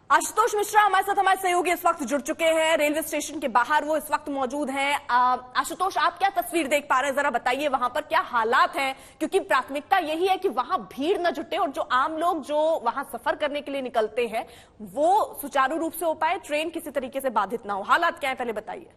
आशुतोष मिश्रा हमारे साथ हमारे सहयोगी इस वक्त जुड़ चुके हैं रेलवे स्टेशन के बाहर, वो इस वक्त मौजूद हैं। आशुतोष, आप क्या तस्वीर देख पा रहे हैं, जरा बताइए वहां पर क्या हालात हैं, क्योंकि प्राथमिकता यही है कि वहां भीड़ न जुटे और जो आम लोग जो वहां सफर करने के लिए निकलते हैं वो सुचारू रूप से हो पाए, ट्रेन किसी तरीके से बाधित ना हो। हालात क्या है पहले बताइए।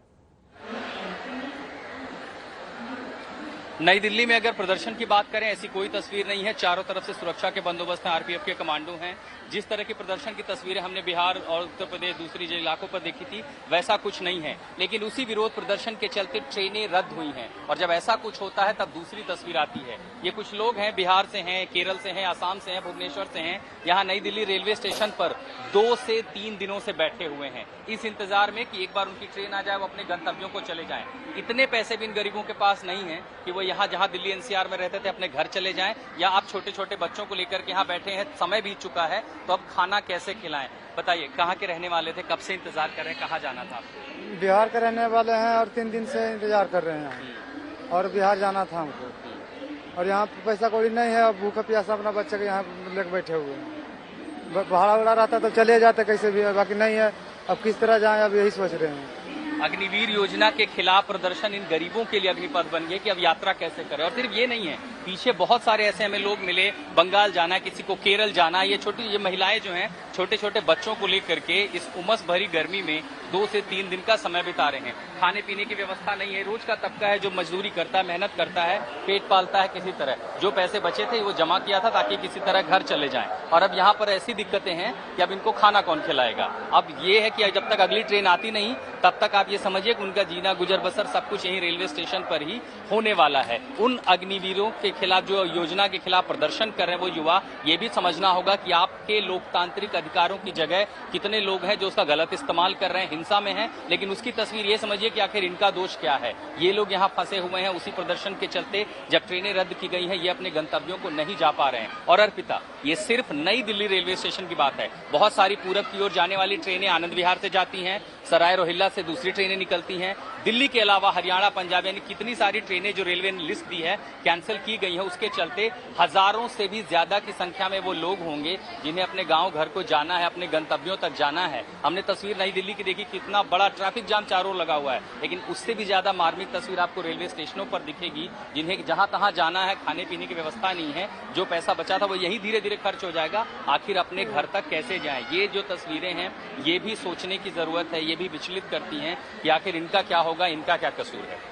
नई दिल्ली में अगर प्रदर्शन की बात करें, ऐसी कोई तस्वीर नहीं है। चारों तरफ से सुरक्षा के बंदोबस्त हैं, आरपीएफ के कमांडो हैं। जिस तरह की प्रदर्शन की तस्वीरें हमने बिहार और उत्तर प्रदेश दूसरी जो इलाकों पर देखी थी, वैसा कुछ नहीं है। लेकिन उसी विरोध प्रदर्शन के चलते ट्रेनें रद्द हुई हैं, और जब ऐसा कुछ होता है तब दूसरी तस्वीर आती है। ये कुछ लोग हैं, बिहार से हैं, केरल से हैं, आसाम से हैं, भुवनेश्वर से हैं, यहाँ नई दिल्ली रेलवे स्टेशन पर 2 से 3 दिनों से बैठे हुए हैं, इस इंतजार में कि एक बार उनकी ट्रेन आ जाए, वो अपने गंतव्यों को चले जाएं। इतने पैसे भी इन गरीबों के पास नहीं है कि वो यहाँ जहाँ दिल्ली एनसीआर में रहते थे अपने घर चले जाएं, या आप छोटे छोटे बच्चों को लेकर के यहाँ बैठे हैं, समय बीत चुका है तो अब खाना कैसे खिलाएं। बताइए, कहाँ के रहने वाले थे, कब से इंतजार कर रहे हैं, कहाँ जाना था आपको? बिहार के रहने वाले हैं और 3 दिन से इंतजार कर रहे हैं और बिहार जाना था हमको, और यहाँ पैसा कौड़ी नहीं है और भूखा प्यासा अपना बच्चे के यहाँ लेकर बैठे हुए हैं। भाड़ा उड़ा रहता तो चले जाते कैसे भी, बाकी नहीं है। अब किस तरह जाएं, अब यही सोच रहे हैं। अग्निवीर योजना के खिलाफ प्रदर्शन इन गरीबों के लिए अग्निपथ बन गए कि अब यात्रा कैसे करें। और सिर्फ ये नहीं है, पीछे बहुत सारे ऐसे हमें लोग मिले, बंगाल जाना है, किसी को केरल जाना है। ये महिलाएं जो हैं छोटे छोटे बच्चों को लेकर के इस उमस भरी गर्मी में 2 से 3 दिन का समय बिता रहे हैं। खाने पीने की व्यवस्था नहीं है। रोज का तबका है जो मजदूरी करता है, मेहनत करता है, पेट पालता है किसी तरह। जो पैसे बचे थे वो जमा किया था ताकि किसी तरह घर चले जाएं, और अब यहाँ पर ऐसी दिक्कतें हैं कि अब इनको खाना कौन खिलाएगा। अब ये है कि जब तक अगली ट्रेन आती नहीं तब तक आप ये समझिए कि उनका जीना गुजर बसर सब कुछ यहीं रेलवे स्टेशन पर ही होने वाला है। उन अग्निवीरों के खिलाफ, जो योजना के खिलाफ प्रदर्शन कर रहे हैं वो युवा, ये भी समझना होगा कि आपके लोकतांत्रिक अधिकारों की जगह कितने लोग हैं जो उसका गलत इस्तेमाल कर रहे हैं, हिंसा में हैं। लेकिन उसकी तस्वीर ये समझिए कि आखिर इनका दोष क्या है। ये लोग यहाँ फंसे हुए हैं उसी प्रदर्शन के चलते। जब ट्रेनें रद्द की गई हैं, ये अपने गंतव्यों को नहीं जा पा रहे हैं। और अर्पिता, ये सिर्फ नई दिल्ली रेलवे स्टेशन की बात है। बहुत सारी पूरब की ओर जाने वाली ट्रेनें आनंद विहार से जाती हैं, सराय रोहिल्ला से दूसरी ट्रेनें निकलती हैं। दिल्ली के अलावा हरियाणा, पंजाब, यानी कितनी सारी ट्रेनें जो रेलवे ने लिस्ट दी है कैंसिल की गई है। उसके चलते हजारों से भी ज्यादा की संख्या में वो लोग होंगे जिन्हें अपने गांव घर को जाना है, अपने गंतव्यों तक जाना है। हमने तस्वीर नई दिल्ली की देखी, कितना बड़ा ट्रैफिक जाम चारों लगा हुआ है, लेकिन उससे भी ज्यादा मार्मिक तस्वीर आपको रेलवे स्टेशनों पर दिखेगी, जिन्हें जहां तहां जाना है, खाने पीने की व्यवस्था नहीं है। जो पैसा बचा था वो यही धीरे धीरे खर्च हो जाएगा। आखिर अपने घर तक कैसे जाएं? ये जो तस्वीरें हैं ये भी सोचने की जरूरत है, ये भी विचलित करती हैं कि आखिर इनका क्या होगा, इनका क्या कसूर है।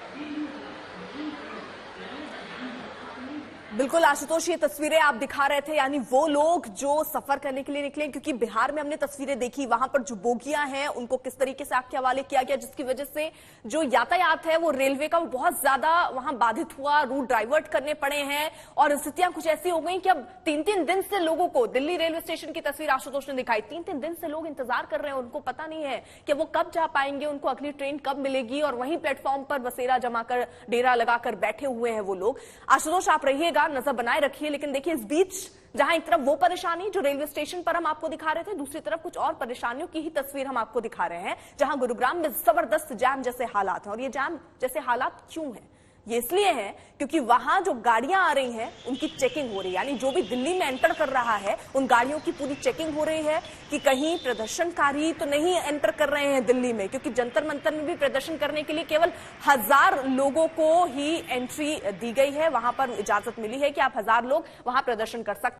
बिल्कुल आशुतोष, ये तस्वीरें आप दिखा रहे थे, यानी वो लोग जो सफर करने के लिए निकले, क्योंकि बिहार में हमने तस्वीरें देखी, वहां पर जो बोगियां हैं उनको किस तरीके से आपके हवाले किया गया, जिसकी वजह से जो यातायात है वो रेलवे का वो बहुत ज्यादा वहां बाधित हुआ, रूट डाइवर्ट करने पड़े हैं। और स्थितियां कुछ ऐसी हो गई कि अब 3-3 दिन से लोगों को, दिल्ली रेलवे स्टेशन की तस्वीर आशुतोष ने दिखाई, 3-3 दिन से लोग इंतजार कर रहे हैं। उनको पता नहीं है कि वो कब जा पाएंगे, उनको अगली ट्रेन कब मिलेगी, और वहीं प्लेटफॉर्म पर बसेरा जमाकर, डेरा लगाकर बैठे हुए हैं वो लोग। आशुतोष, आप रहिएगा, नजर बनाए रखिए। लेकिन देखिए, इस बीच जहां एक तरफ वो परेशानी जो रेलवे स्टेशन पर हम आपको दिखा रहे थे, दूसरी तरफ कुछ और परेशानियों की ही तस्वीर हम आपको दिखा रहे हैं, जहां गुरुग्राम में जबरदस्त जाम जैसे हालात हैं। और ये जाम जैसे हालात क्यों हैं? ये इसलिए है क्योंकि वहां जो गाड़ियां आ रही हैं उनकी चेकिंग हो रही है, यानी जो भी दिल्ली में एंटर कर रहा है उन गाड़ियों की पूरी चेकिंग हो रही है कि कहीं प्रदर्शनकारी तो नहीं एंटर कर रहे हैं दिल्ली में, क्योंकि जंतर मंतर में भी प्रदर्शन करने के लिए केवल 1000 लोगों को ही एंट्री दी गई है। वहां पर इजाजत मिली है कि आप 1000 लोग वहां प्रदर्शन कर सकते हैं।